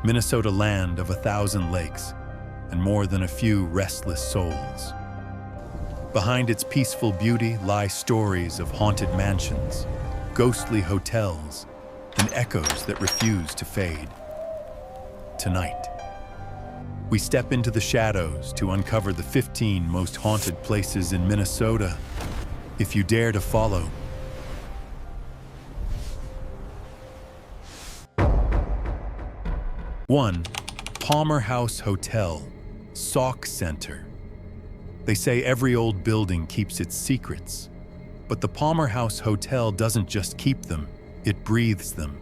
Minnesota, land of 1,000 lakes and more than a few restless souls. Behind its peaceful beauty lie stories of haunted mansions, ghostly hotels, and echoes that refuse to fade. Tonight, we step into the shadows to uncover the 15 most haunted places in Minnesota. If you dare to follow. 1. Palmer House Hotel, Sauk Center. They say every old building keeps its secrets, but the Palmer House Hotel doesn't just keep them, it breathes them.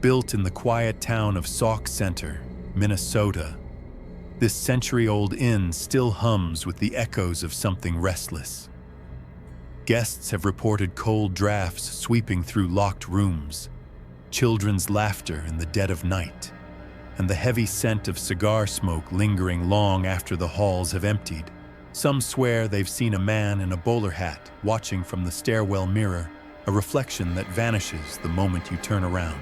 Built in the quiet town of Sauk Center, Minnesota, this century-old inn still hums with the echoes of something restless. Guests have reported cold drafts sweeping through locked rooms, children's laughter in the dead of night, and the heavy scent of cigar smoke lingering long after the halls have emptied. Some swear they've seen a man in a bowler hat watching from the stairwell mirror, a reflection that vanishes the moment you turn around.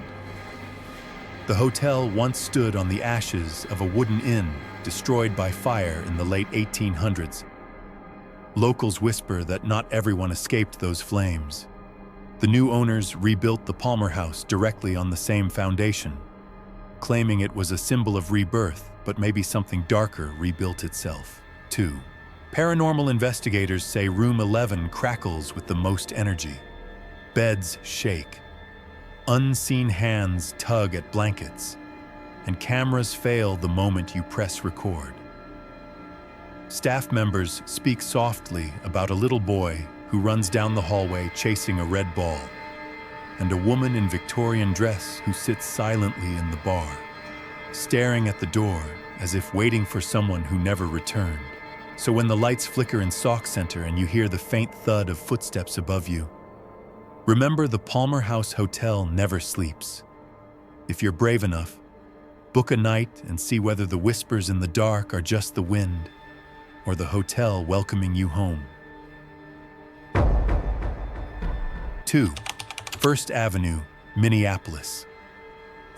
The hotel once stood on the ashes of a wooden inn destroyed by fire in the late 1800s. Locals whisper that not everyone escaped those flames. The new owners rebuilt the Palmer House directly on the same foundation, claiming it was a symbol of rebirth, but maybe something darker rebuilt itself. 2. Paranormal investigators say room 11 crackles with the most energy. Beds shake. Unseen hands tug at blankets, and cameras fail the moment you press record. Staff members speak softly about a little boy who runs down the hallway chasing a red ball, and a woman in Victorian dress who sits silently in the bar, staring at the door as if waiting for someone who never returned. So when the lights flicker in Sauk Center and you hear the faint thud of footsteps above you, remember the Palmer House Hotel never sleeps. If you're brave enough, book a night and see whether the whispers in the dark are just the wind or the hotel welcoming you home. 2. First Avenue, Minneapolis.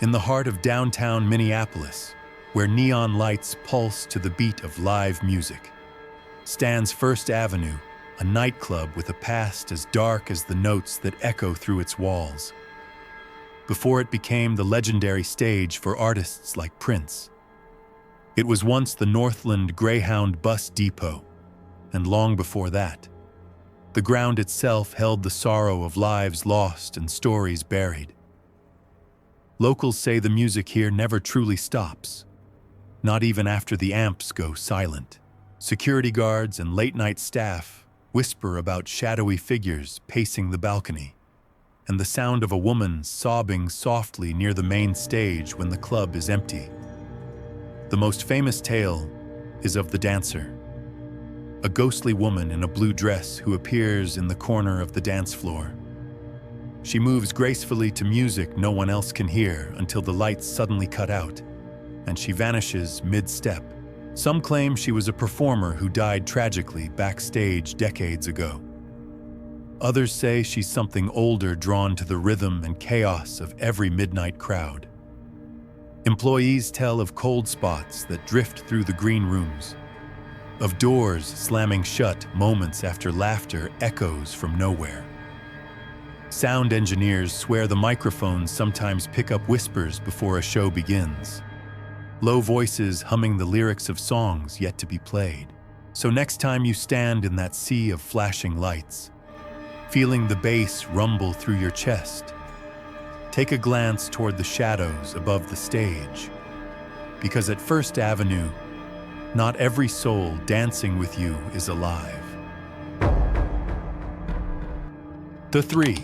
In the heart of downtown Minneapolis, where neon lights pulse to the beat of live music, stands First Avenue, a nightclub with a past as dark as the notes that echo through its walls. Before it became the legendary stage for artists like Prince, it was once the Northland Greyhound bus depot, and long before that, the ground itself held the sorrow of lives lost and stories buried. Locals say the music here never truly stops, not even after the amps go silent. Security guards and late-night staff whisper about shadowy figures pacing the balcony, and the sound of a woman sobbing softly near the main stage when the club is empty. The most famous tale is of the dancer, a ghostly woman in a blue dress who appears in the corner of the dance floor. She moves gracefully to music no one else can hear until the lights suddenly cut out, and she vanishes mid-step. Some claim she was a performer who died tragically backstage decades ago. Others say she's something older drawn to the rhythm and chaos of every midnight crowd. Employees tell of cold spots that drift through the green rooms, of doors slamming shut moments after laughter echoes from nowhere. Sound engineers swear the microphones sometimes pick up whispers before a show begins, low voices humming the lyrics of songs yet to be played. So next time you stand in that sea of flashing lights, feeling the bass rumble through your chest, take a glance toward the shadows above the stage, because at First Avenue, not every soul dancing with you is alive. 3.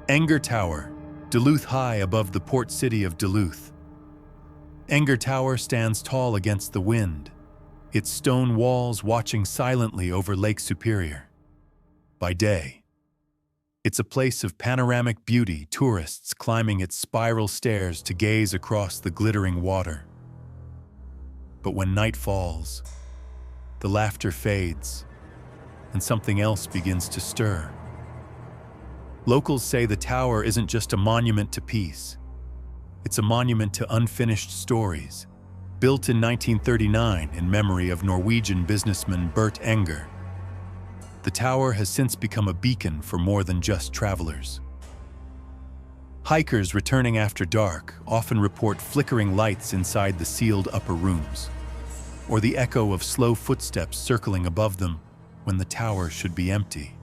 Enger Tower, Duluth High above the port city of Duluth. Enger Tower stands tall against the wind, its stone walls watching silently over Lake Superior. By day, it's a place of panoramic beauty, tourists climbing its spiral stairs to gaze across the glittering water. But when night falls, the laughter fades, and something else begins to stir. Locals say the tower isn't just a monument to peace. It's a monument to unfinished stories, built in 1939 in memory of Norwegian businessman Bert Enger. The tower has since become a beacon for more than just travelers. Hikers returning after dark often report flickering lights inside the sealed upper rooms, or the echo of slow footsteps circling above them when the tower should be empty.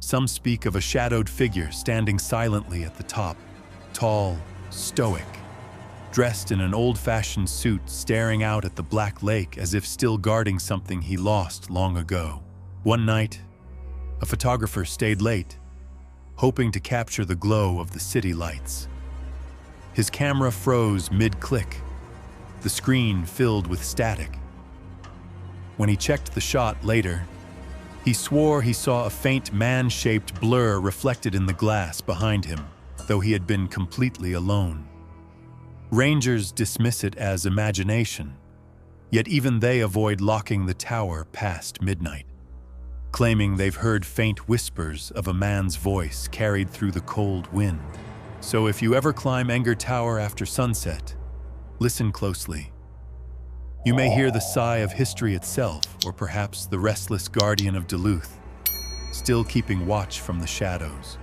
Some speak of a shadowed figure standing silently at the top, tall, stoic, dressed in an old-fashioned suit, staring out at the black lake as if still guarding something he lost long ago. One night, a photographer stayed late, hoping to capture the glow of the city lights. His camera froze mid-click, the screen filled with static. When he checked the shot later, he swore he saw a faint man-shaped blur reflected in the glass behind him, though he had been completely alone. Rangers dismiss it as imagination, yet even they avoid locking the tower past midnight, claiming they've heard faint whispers of a man's voice carried through the cold wind. So if you ever climb Enger Tower after sunset, listen closely. You may hear the sigh of history itself, or perhaps the restless guardian of Duluth, still keeping watch from the shadows.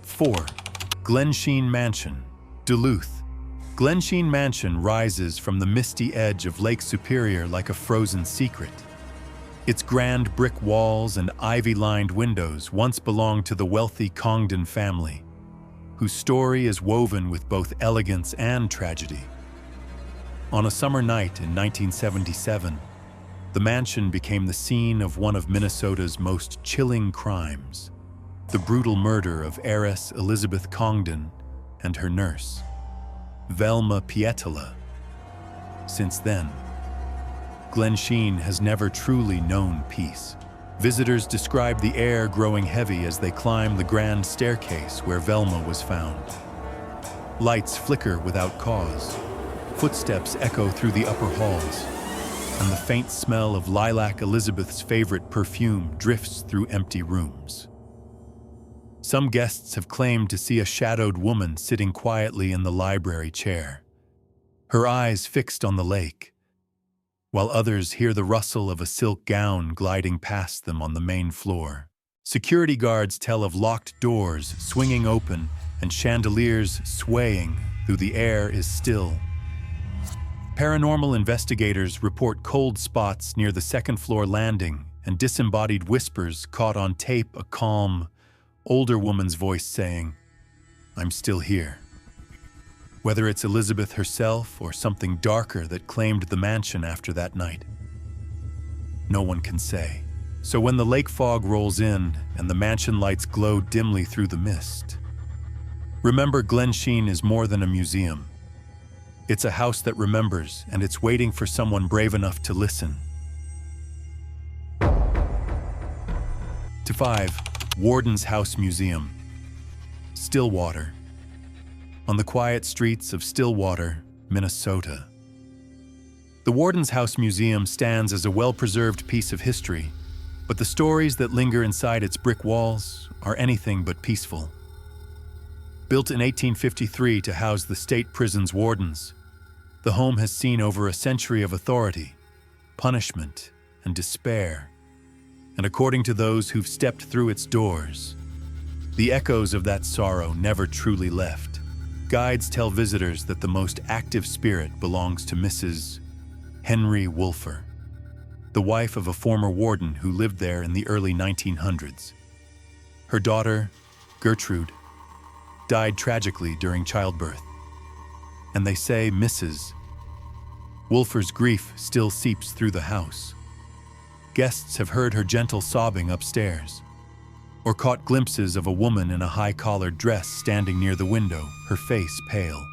4. Glensheen Mansion, Duluth. Glensheen Mansion rises from the misty edge of Lake Superior like a frozen secret. Its grand brick walls and ivy-lined windows once belonged to the wealthy Congdon family, whose story is woven with both elegance and tragedy. On a summer night in 1977, the mansion became the scene of one of Minnesota's most chilling crimes, the brutal murder of heiress Elizabeth Congdon and her nurse, Velma Pietila. Since then, Glensheen has never truly known peace. Visitors describe the air growing heavy as they climb the grand staircase where Velma was found. Lights flicker without cause, footsteps echo through the upper halls, and the faint smell of Lilac Elizabeth's favorite perfume drifts through empty rooms. Some guests have claimed to see a shadowed woman sitting quietly in the library chair, her eyes fixed on the lake, while others hear the rustle of a silk gown gliding past them on the main floor. Security guards tell of locked doors swinging open and chandeliers swaying though the air is still. Paranormal investigators report cold spots near the second-floor landing and disembodied whispers caught on tape, a calm, older woman's voice saying, "I'm still here." Whether it's Elizabeth herself or something darker that claimed the mansion after that night, no one can say. So when the lake fog rolls in and the mansion lights glow dimly through the mist, remember Glensheen is more than a museum. It's a house that remembers, and it's waiting for someone brave enough to listen. 5. Warden's House Museum, Stillwater. On the quiet streets of Stillwater, Minnesota. The Warden's House Museum stands as a well-preserved piece of history, but the stories that linger inside its brick walls are anything but peaceful. Built in 1853 to house the state prison's wardens, the home has seen over a century of authority, punishment, and despair. And according to those who've stepped through its doors, the echoes of that sorrow never truly left. Guides tell visitors that the most active spirit belongs to Mrs. Henry Wolfer, the wife of a former warden who lived there in the early 1900s. Her daughter, Gertrude, died tragically during childbirth, and they say Mrs. Wolfer's grief still seeps through the house. Guests have heard her gentle sobbing upstairs, or caught glimpses of a woman in a high-collared dress standing near the window, her face pale.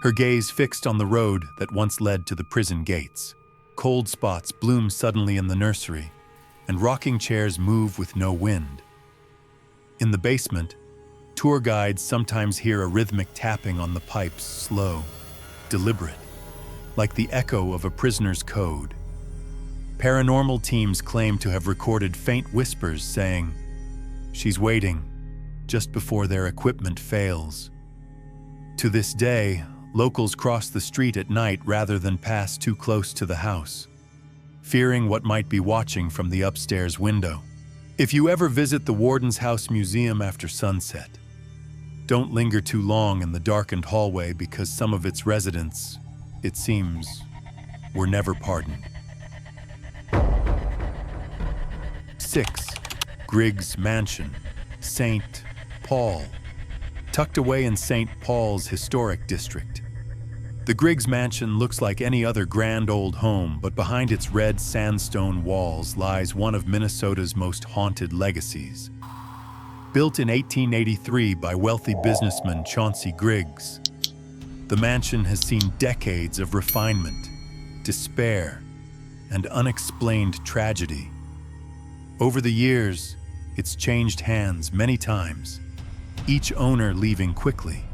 Her gaze fixed on the road that once led to the prison gates. Cold spots bloom suddenly in the nursery, and rocking chairs move with no wind. In the basement, tour guides sometimes hear a rhythmic tapping on the pipes, slow, deliberate, like the echo of a prisoner's code. Paranormal teams claim to have recorded faint whispers saying, "She's waiting. just before their equipment fails. To this day, locals cross the street at night rather than pass too close to the house, fearing what might be watching from the upstairs window. If you ever visit the Warden's House Museum after sunset, don't linger too long in the darkened hallway because some of its residents, it seems, were never pardoned. 6. Griggs Mansion, St. Paul. Tucked away in St. Paul's historic district, the Griggs Mansion looks like any other grand old home, but behind its red sandstone walls lies one of Minnesota's most haunted legacies. Built in 1883 by wealthy businessman Chauncey Griggs, the mansion has seen decades of refinement, despair, and unexplained tragedy. Over the years, it's changed hands many times, each owner leaving quickly,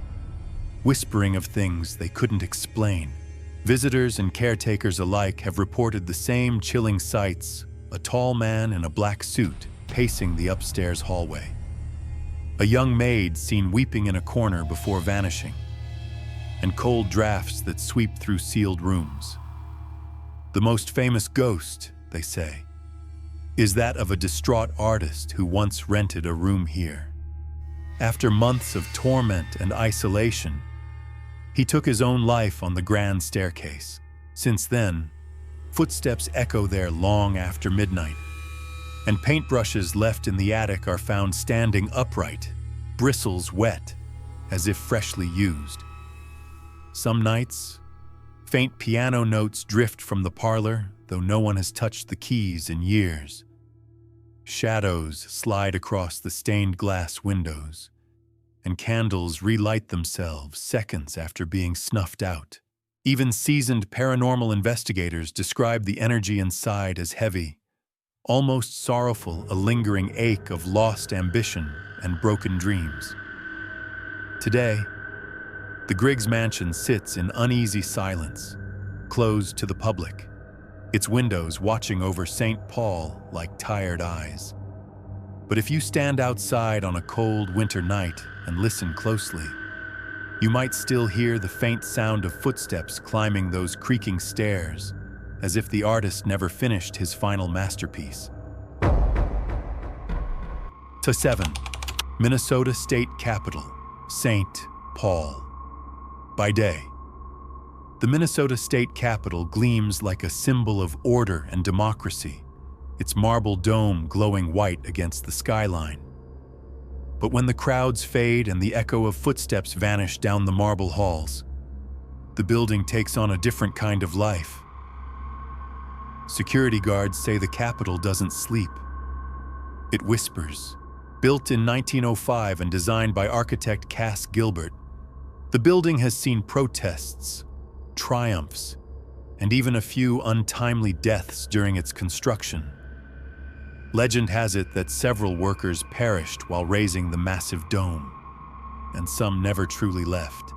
whispering of things they couldn't explain. Visitors and caretakers alike have reported the same chilling sights: a tall man in a black suit pacing the upstairs hallway, a young maid seen weeping in a corner before vanishing, and cold drafts that sweep through sealed rooms. The most famous ghost, they say, is that of a distraught artist who once rented a room here. After months of torment and isolation, he took his own life on the grand staircase. Since then, footsteps echo there long after midnight, and paintbrushes left in the attic are found standing upright, bristles wet, as if freshly used. Some nights, faint piano notes drift from the parlor, though no one has touched the keys in years. Shadows slide across the stained glass windows, and candles relight themselves seconds after being snuffed out. Even seasoned paranormal investigators describe the energy inside as heavy, almost sorrowful, a lingering ache of lost ambition and broken dreams. Today, the Griggs Mansion sits in uneasy silence, closed to the public, its windows watching over St. Paul like tired eyes. But if you stand outside on a cold winter night and listen closely, you might still hear the faint sound of footsteps climbing those creaking stairs, as if the artist never finished his final masterpiece. 7. Minnesota State Capitol, St. Paul. By day, the Minnesota State Capitol gleams like a symbol of order and democracy, its marble dome glowing white against the skyline. But when the crowds fade and the echo of footsteps vanish down the marble halls, the building takes on a different kind of life. Security guards say the Capitol doesn't sleep. It whispers. Built in 1905 and designed by architect Cass Gilbert, the building has seen protests, triumphs, and even a few untimely deaths during its construction. Legend has it that several workers perished while raising the massive dome, and some never truly left.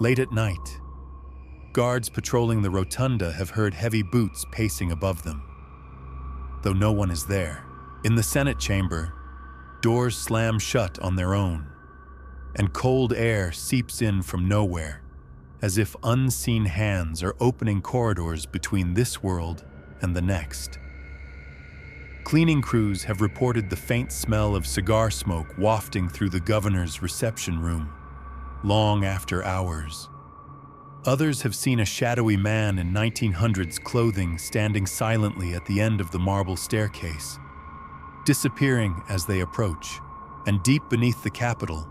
Late at night, guards patrolling the rotunda have heard heavy boots pacing above them, though no one is there. In the Senate chamber, doors slam shut on their own, and cold air seeps in from nowhere, as if unseen hands are opening corridors between this world and the next. Cleaning crews have reported the faint smell of cigar smoke wafting through the governor's reception room, long after hours. Others have seen a shadowy man in 1900s clothing standing silently at the end of the marble staircase, disappearing as they approach. And deep beneath the Capitol,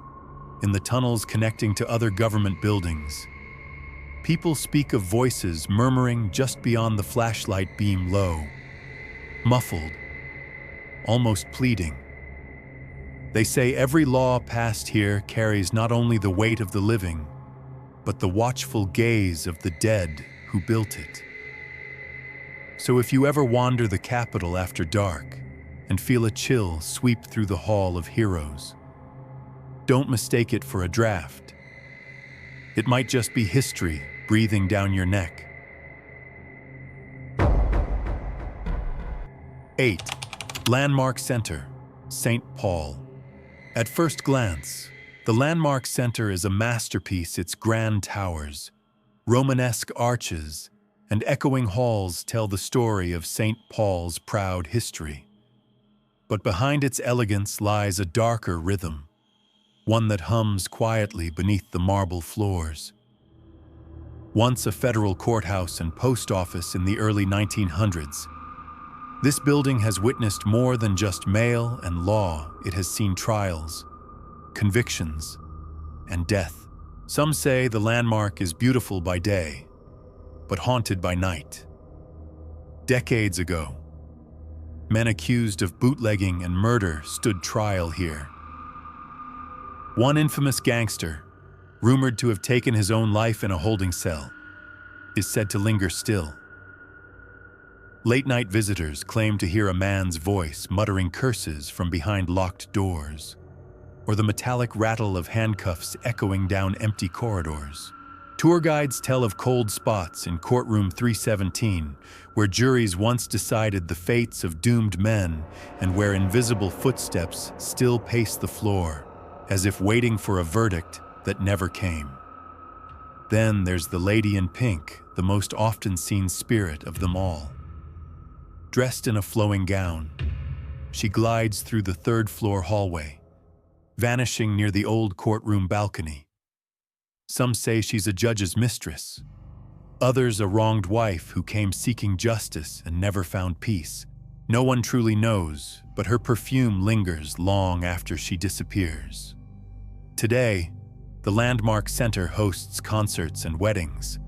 in the tunnels connecting to other government buildings, people speak of voices murmuring just beyond the flashlight beam low, muffled, almost pleading. They say every law passed here carries not only the weight of the living, but the watchful gaze of the dead who built it. So if you ever wander the Capitol after dark and feel a chill sweep through the Hall of Heroes, don't mistake it for a draft. It might just be history breathing down your neck. 8. Landmark Center, St. Paul. At first glance, the landmark center is a masterpiece. Its grand towers, Romanesque arches, and echoing halls tell the story of St. Paul's proud history. But behind its elegance lies a darker rhythm, one that hums quietly beneath the marble floors. Once a federal courthouse and post office in the early 1900s, this building has witnessed more than just mail and law. It has seen trials, convictions, and death. Some say the landmark is beautiful by day, but haunted by night. Decades ago, men accused of bootlegging and murder stood trial here. One infamous gangster, rumored to have taken his own life in a holding cell, is said to linger still. Late-night visitors claim to hear a man's voice muttering curses from behind locked doors, or the metallic rattle of handcuffs echoing down empty corridors. Tour guides tell of cold spots in courtroom 317, where juries once decided the fates of doomed men and where invisible footsteps still pace the floor, as if waiting for a verdict that never came. Then there's the lady in pink, the most often seen spirit of them all. Dressed in a flowing gown, she glides through the third-floor hallway, vanishing near the old courtroom balcony. Some say she's a judge's mistress, others a wronged wife who came seeking justice and never found peace. No one truly knows, but her perfume lingers long after she disappears. Today, the landmark center hosts concerts and weddings,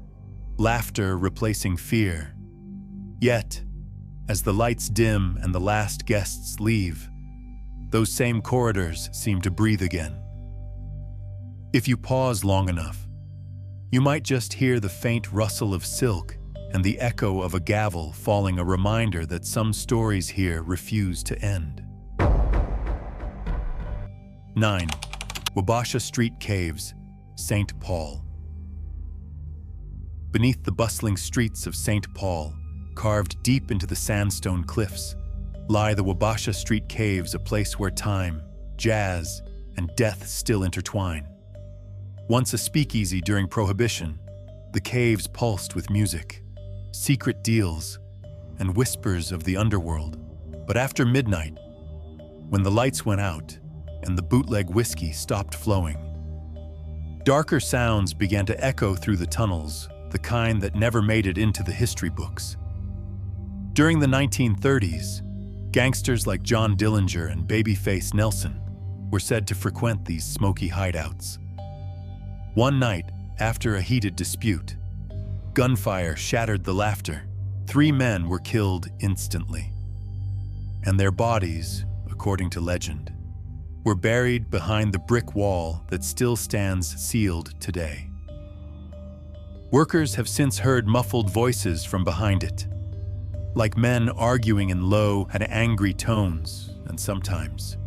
laughter replacing fear. Yet, as the lights dim and the last guests leave, those same corridors seem to breathe again. If you pause long enough, you might just hear the faint rustle of silk and the echo of a gavel falling, a reminder that some stories here refuse to end. 9. Wabasha Street Caves, St. Paul. Beneath the bustling streets of St. Paul, carved deep into the sandstone cliffs, lie the Wabasha Street Caves, a place where time, jazz, and death still intertwine. Once a speakeasy during Prohibition, the caves pulsed with music, secret deals, and whispers of the underworld. But after midnight, when the lights went out and the bootleg whiskey stopped flowing, darker sounds began to echo through the tunnels, the kind that never made it into the history books. During the 1930s, gangsters like John Dillinger and Babyface Nelson were said to frequent these smoky hideouts. One night, after a heated dispute, gunfire shattered the laughter. 3 men were killed instantly, and their bodies, according to legend, were buried behind the brick wall that still stands sealed today. Workers have since heard muffled voices from behind it, like men arguing in low and angry tones, and sometimes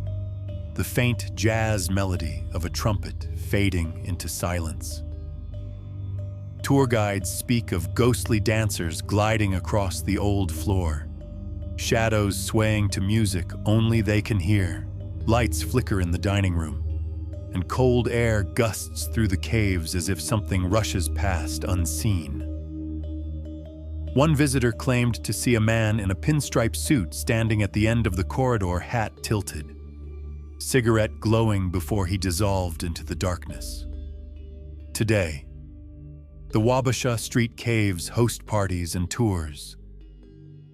the faint jazz melody of a trumpet fading into silence. Tour guides speak of ghostly dancers gliding across the old floor, shadows swaying to music only they can hear. Lights flicker in the dining room, and cold air gusts through the caves as if something rushes past unseen. One visitor claimed to see a man in a pinstripe suit standing at the end of the corridor, hat tilted, cigarette glowing before he dissolved into the darkness. Today, the Wabasha Street Caves host parties and tours,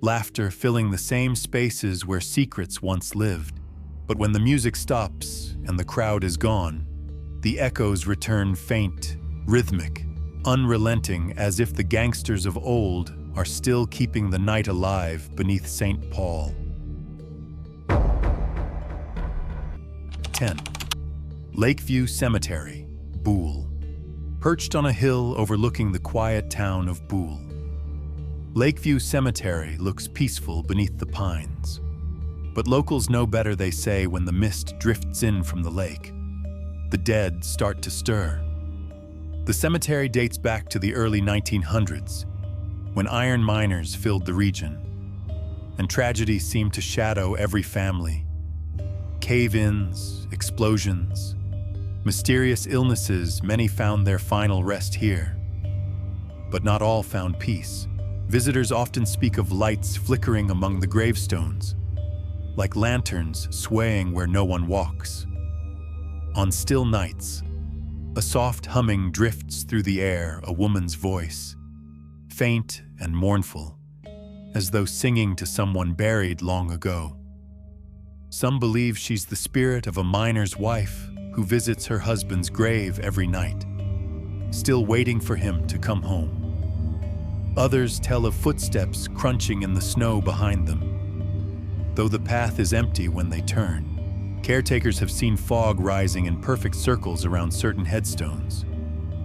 laughter filling the same spaces where secrets once lived. But when the music stops and the crowd is gone, the echoes return faint, rhythmic, unrelenting, as if the gangsters of old are still keeping the night alive beneath St. Paul. 10. Lakeview Cemetery, Boole. Perched on a hill overlooking the quiet town of Boole, Lakeview Cemetery looks peaceful beneath the pines. But locals know better, they say, when the mist drifts in from the lake. The dead start to stir. The cemetery dates back to the early 1900s, when iron miners filled the region, and tragedy seemed to shadow every family. Cave-ins, explosions, mysterious illnesses, many found their final rest here. But not all found peace. Visitors often speak of lights flickering among the gravestones, like lanterns swaying where no one walks. On still nights, a soft humming drifts through the air, a woman's voice, faint and mournful, as though singing to someone buried long ago. Some believe she's the spirit of a miner's wife who visits her husband's grave every night, still waiting for him to come home. Others tell of footsteps crunching in the snow behind them, though the path is empty when they turn. Caretakers have seen fog rising in perfect circles around certain headstones,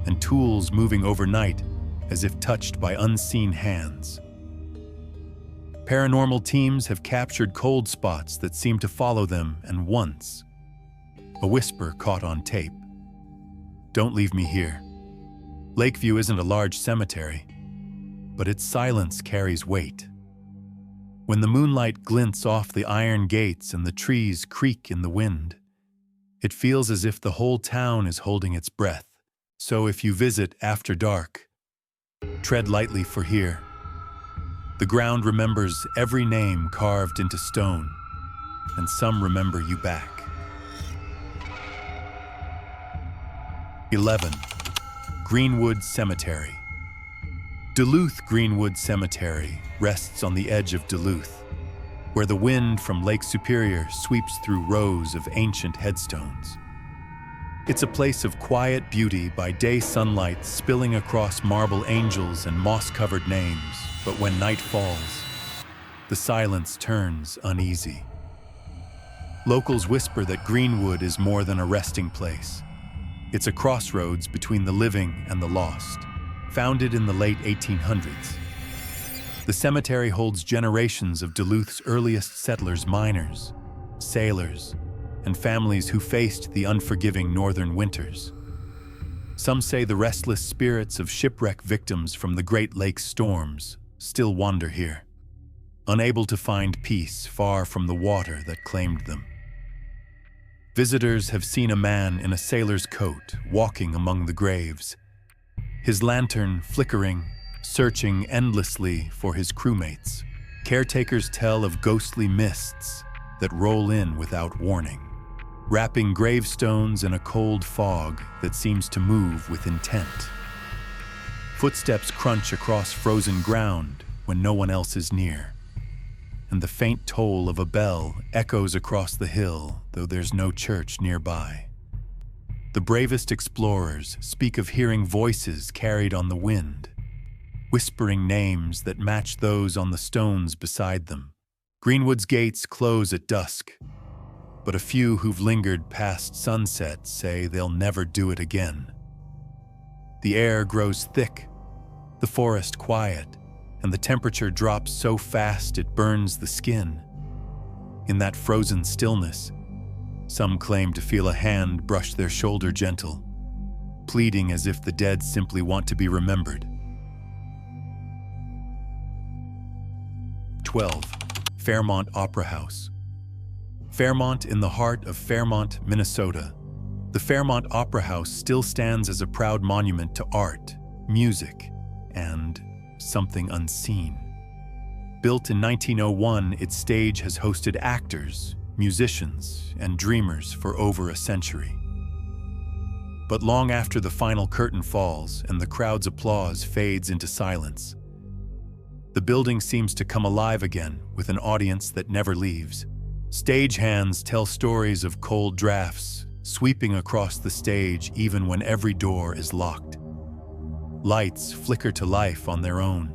and tools moving overnight as if touched by unseen hands. Paranormal teams have captured cold spots that seem to follow them, and once, a whisper caught on tape. "Don't leave me here." Lakeview isn't a large cemetery, but its silence carries weight. When the moonlight glints off the iron gates and the trees creak in the wind, it feels as if the whole town is holding its breath. So if you visit after dark, tread lightly, for here, the ground remembers every name carved into stone, and some remember you back. 11. Greenwood Cemetery. Duluth Greenwood Cemetery rests on the edge of Duluth, where the wind from Lake Superior sweeps through rows of ancient headstones. It's a place of quiet beauty, by day sunlight spilling across marble angels and moss-covered names, but when night falls, the silence turns uneasy. Locals whisper that Greenwood is more than a resting place. It's a crossroads between the living and the lost. Founded in the late 1800s, the cemetery holds generations of Duluth's earliest settlers, miners, sailors, and families who faced the unforgiving northern winters. Some say the restless spirits of shipwreck victims from the Great Lakes storms still wander here, unable to find peace far from the water that claimed them. Visitors have seen a man in a sailor's coat walking among the graves, his lantern flickering, searching endlessly for his crewmates. Caretakers tell of ghostly mists that roll in without warning, wrapping gravestones in a cold fog that seems to move with intent. Footsteps crunch across frozen ground when no one else is near, and the faint toll of a bell echoes across the hill, though there's no church nearby. The bravest explorers speak of hearing voices carried on the wind, whispering names that match those on the stones beside them. Greenwood's gates close at dusk, but a few who've lingered past sunset say they'll never do it again. The air grows thick, the forest quiet, and the temperature drops so fast it burns the skin. In that frozen stillness, some claim to feel a hand brush their shoulder gentle, pleading as if the dead simply want to be remembered. 12. Fairmont Opera House. Fairmont, in the heart of Fairmont, Minnesota, the Fairmont Opera House still stands as a proud monument to art, music, and something unseen. Built in 1901, its stage has hosted actors, musicians, and dreamers for over a century. But long after the final curtain falls and the crowd's applause fades into silence, the building seems to come alive again with an audience that never leaves. Stagehands tell stories of cold drafts sweeping across the stage even when every door is locked. Lights flicker to life on their own,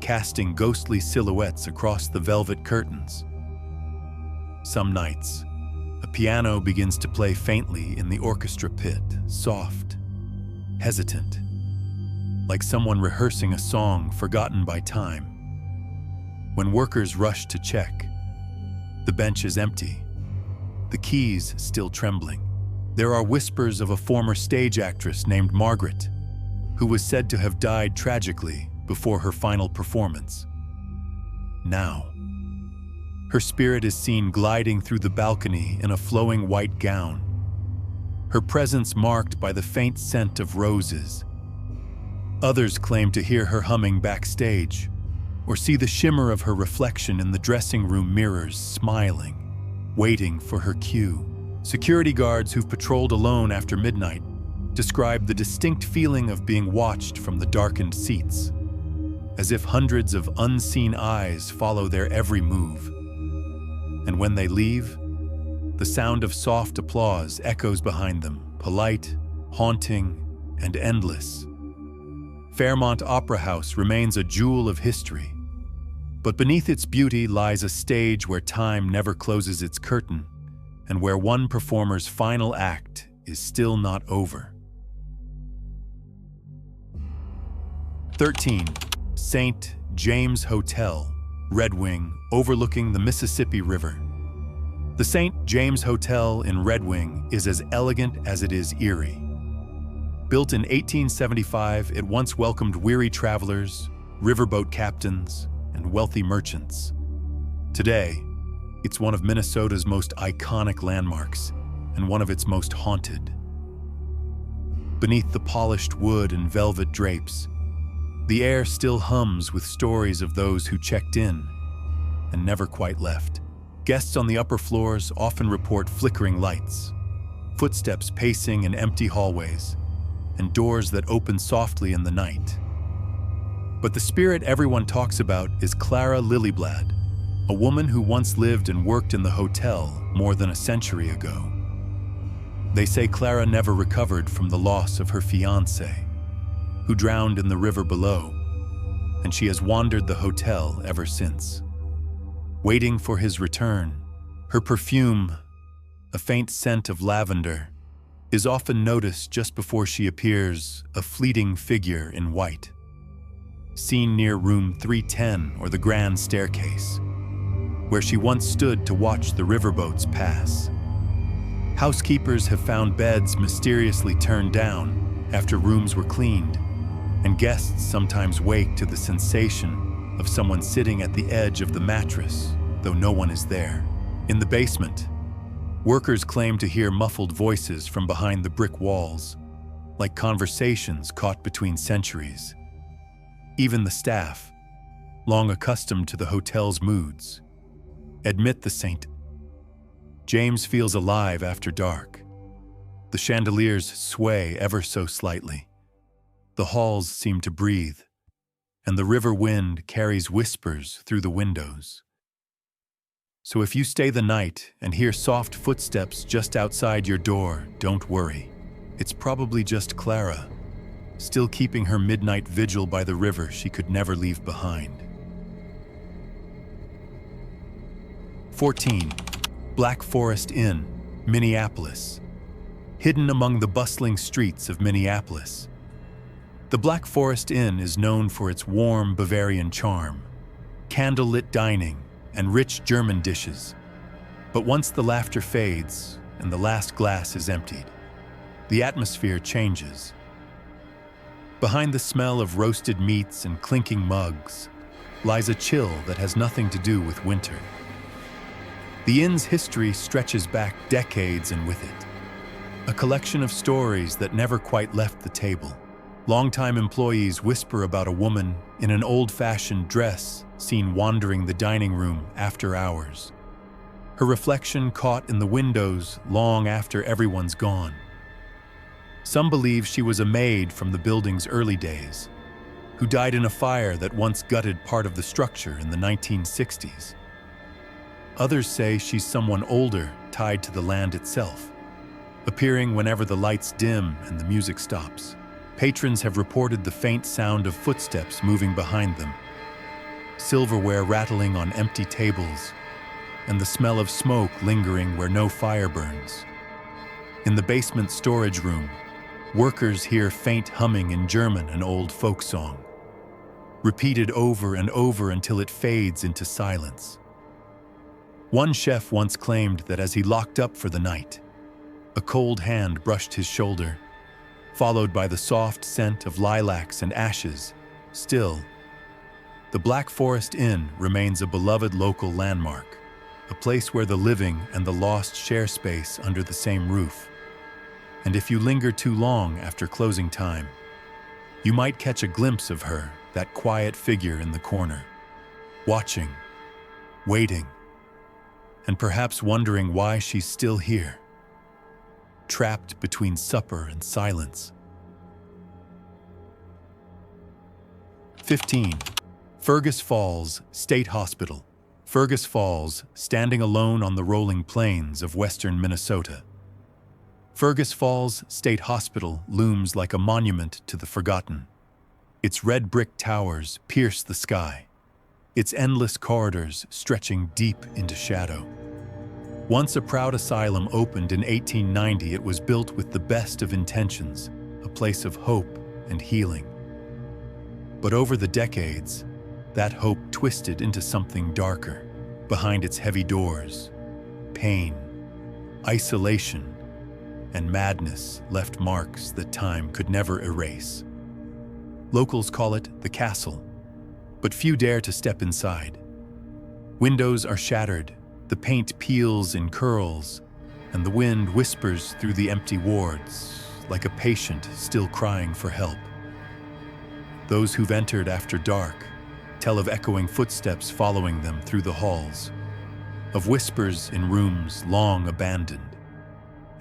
casting ghostly silhouettes across the velvet curtains. Some nights, a piano begins to play faintly in the orchestra pit, soft, hesitant, like someone rehearsing a song forgotten by time. When workers rush to check, the bench is empty, the keys still trembling. There are whispers of a former stage actress named Margaret, who was said to have died tragically before her final performance. Now, Her spirit is seen gliding through the balcony in a flowing white gown, her presence marked by the faint scent of roses. Others claim to hear her humming backstage, or see the shimmer of her reflection in the dressing room mirrors, smiling, waiting for her cue. Security guards who've patrolled alone after midnight describe the distinct feeling of being watched from the darkened seats, as if hundreds of unseen eyes follow their every move. And when they leave, the sound of soft applause echoes behind them, polite, haunting, and endless. Fairmont Opera House remains a jewel of history, but beneath its beauty lies a stage where time never closes its curtain and where one performer's final act is still not over. 13. St. James Hotel, Red Wing, overlooking the Mississippi River. The St. James Hotel in Red Wing is as elegant as it is eerie. Built in 1875, it once welcomed weary travelers, riverboat captains, and wealthy merchants. Today, it's one of Minnesota's most iconic landmarks and one of its most haunted. Beneath the polished wood and velvet drapes, the air still hums with stories of those who checked in and never quite left. Guests on the upper floors often report flickering lights, footsteps pacing in empty hallways, and doors that open softly in the night. But the spirit everyone talks about is Clara Lillyblad, a woman who once lived and worked in the hotel more than a century ago. They say Clara never recovered from the loss of her fiancé, who drowned in the river below, and she has wandered the hotel ever since, waiting for his return. Her perfume, a faint scent of lavender, is often noticed just before she appears, a fleeting figure in white, seen near room 310 or the grand staircase, where she once stood to watch the riverboats pass. Housekeepers have found beds mysteriously turned down after rooms were cleaned, and guests sometimes wake to the sensation of someone sitting at the edge of the mattress, though no one is there. In the basement, workers claim to hear muffled voices from behind the brick walls, like conversations caught between centuries. Even the staff, long accustomed to the hotel's moods, admit the St. James feels alive after dark. The chandeliers sway ever so slightly. The halls seem to breathe, and the river wind carries whispers through the windows. So if you stay the night and hear soft footsteps just outside your door, don't worry. It's probably just Clara, still keeping her midnight vigil by the river she could never leave behind. 14. Black Forest Inn, Minneapolis. Hidden among the bustling streets of Minneapolis, the Black Forest Inn is known for its warm Bavarian charm, candlelit dining, and rich German dishes. But once the laughter fades and the last glass is emptied, the atmosphere changes. Behind the smell of roasted meats and clinking mugs lies a chill that has nothing to do with winter. The inn's history stretches back decades, and with it, a collection of stories that never quite left the table. Longtime employees whisper about a woman in an old-fashioned dress seen wandering the dining room after hours, her reflection caught in the windows long after everyone's gone. Some believe she was a maid from the building's early days, who died in a fire that once gutted part of the structure in the 1960s. Others say she's someone older tied to the land itself, appearing whenever the lights dim and the music stops. Patrons have reported the faint sound of footsteps moving behind them, silverware rattling on empty tables, and the smell of smoke lingering where no fire burns. In the basement storage room, workers hear faint humming in German, an old folk song, repeated over and over until it fades into silence. One chef once claimed that as he locked up for the night, a cold hand brushed his shoulder, followed by the soft scent of lilacs and ashes. Still, the Black Forest Inn remains a beloved local landmark, a place where the living and the lost share space under the same roof. And if you linger too long after closing time, you might catch a glimpse of her, that quiet figure in the corner, watching, waiting, and perhaps wondering why she's still here, trapped between supper and silence. 15. Fergus Falls State Hospital. Fergus Falls, standing alone on the rolling plains of western Minnesota. Fergus Falls State Hospital looms like a monument to the forgotten. Its red brick towers pierce the sky, its endless corridors stretching deep into shadow. Once a proud asylum opened in 1890, it was built with the best of intentions, a place of hope and healing. But over the decades, that hope twisted into something darker. Behind its heavy doors, pain, isolation, and madness left marks that time could never erase. Locals call it the castle, but few dare to step inside. Windows are shattered, the paint peels in curls, and the wind whispers through the empty wards, like a patient still crying for help. Those who've entered after dark tell of echoing footsteps following them through the halls, of whispers in rooms long abandoned,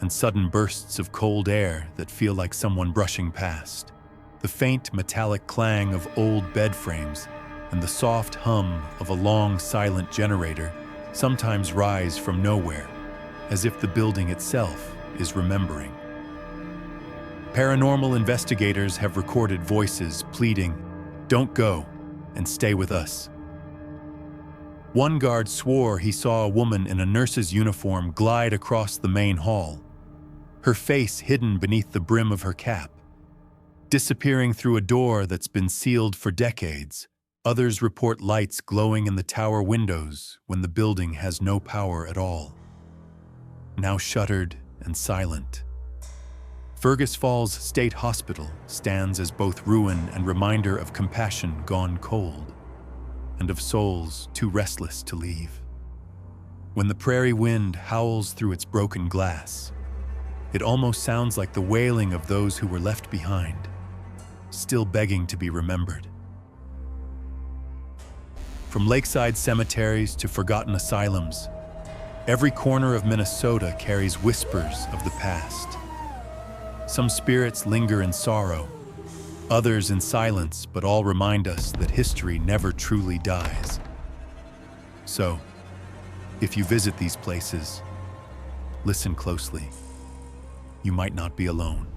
and sudden bursts of cold air that feel like someone brushing past. The faint metallic clang of old bed frames and the soft hum of a long silent generator sometimes rise from nowhere, as if the building itself is remembering. Paranormal investigators have recorded voices pleading, "Don't go, and stay with us." One guard swore he saw a woman in a nurse's uniform glide across the main hall, her face hidden beneath the brim of her cap, disappearing through a door that's been sealed for decades. Others report lights glowing in the tower windows when the building has no power at all. Now shuttered and silent, Fergus Falls State Hospital stands as both ruin and reminder of compassion gone cold, and of souls too restless to leave. When the prairie wind howls through its broken glass, it almost sounds like the wailing of those who were left behind, still begging to be remembered. From lakeside cemeteries to forgotten asylums, every corner of Minnesota carries whispers of the past. Some spirits linger in sorrow, others in silence, but all remind us that history never truly dies. So, if you visit these places, listen closely. You might not be alone.